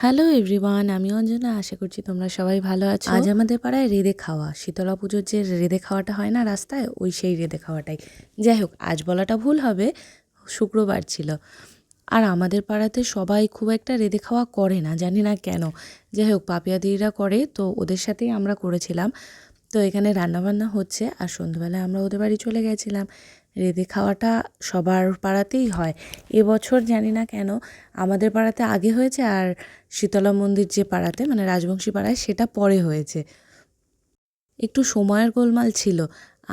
Hello everyone, আমি অঞ্জনা। আশা করছি তোমরা সবাই ভালো আছো। আজ আমাদের পাড়ায় রেঁধে খাওয়া, শীতলা পুজোর যে রেঁধে খাওয়াটা হয় না রাস্তায়, সেই রেঁধে খাওয়াটাই। যাই হোক, আজ বলাটা ভুল হবে, শুক্রবার ছিল। আর আমাদের পাড়াতে সবাই খুব একটা রেঁধে খাওয়া করে না, জানি না কেন। যাই হোক, পাপিয়া দিদিরা করে, তো ওদের সাথেই আমরা করেছিলাম। তো এখানে রান্নাবান্না হচ্ছে, আর সন্ধ্যাবেলায় আমরা ওদের বাড়ি চলে গেছিলাম। রেঁধে খাওয়াটা সবার পাড়াতেই হয়। এবছর জানি না কেন আমাদের পাড়াতে আগে হয়েছে, আর শীতলা মন্দির যে পাড়াতে, মানে রাজবংশী পাড়ায়, সেটা পরে হয়েছে। একটু সময়ের গোলমাল ছিল।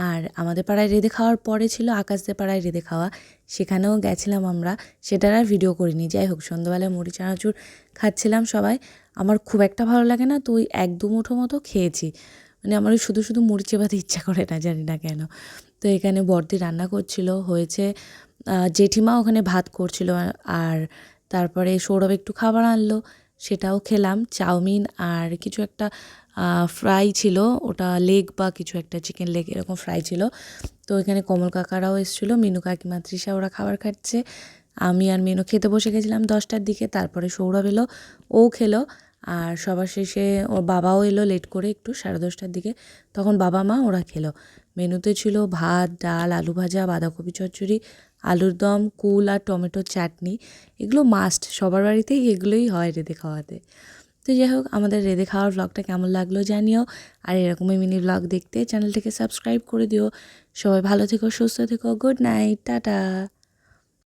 আর আমাদের পাড়ায় রেঁধে খাওয়ার পরে ছিল আকাশদের পাড়ায় রেঁধে খাওয়া, সেখানেও গেছিলাম আমরা। সেটার আর ভিডিও করিনি। যাই হোক, সন্ধ্যাবেলায় মুড়ি চানাচুর খাচ্ছিলাম সবাই। আমার খুব একটা ভালো লাগে না, তো ওই 1-2 মুঠো মতো খেয়েছি। মানে আমার ওই শুধু শুধু মুড়ি চেবাতে ইচ্ছা করে না, জানি না কেন। তো এখানে বড়দি রান্না করছিল, হয়েছে। জেঠিমা ওখানে ভাত করছিল, আর তারপরে সৌরভ একটু খাবার আনলো, সেটাও খেলাম। চাউমিন আর কিছু একটা ফ্রাই ছিল, ওটা লেগ বা কিছু একটা, চিকেন লেগ এরকম ফ্রাই ছিল। তো এখানে কমল কাকারাও এসেছিলো, মিনু কাকিমা, তৃষা, ওরা খাবার খাচ্ছে। আমি আর মেনু খেতে বসে গেছিলাম 10টার দিকে। তারপরে সৌরভ এলো, ও খেলো। আর সবার শেষে ওর বাবাও এলো লেট করে, একটু 10:30টার দিকে। তখন বাবা মা ওরা খেলো। মেনুতে ছিল ভাত, ডাল, আলু ভাজা, বাঁধাকপি চচ্চড়ি, আলুর দম, কুল আর টমেটোর চাটনি। এগুলো মাস্ট, সবার বাড়িতেই এগুলোই হয় রেঁধে খাওয়াতে। তো যাই হোক, আমাদের রেঁধে খাওয়ার ব্লগটা কেমন লাগলো জানিও। আর এরকমই মিনি ব্লগ দেখতে চ্যানেলটিকে সাবস্ক্রাইব করে দিও। সবাই ভালো থেকো, সুস্থ থেকো। Good night, tata.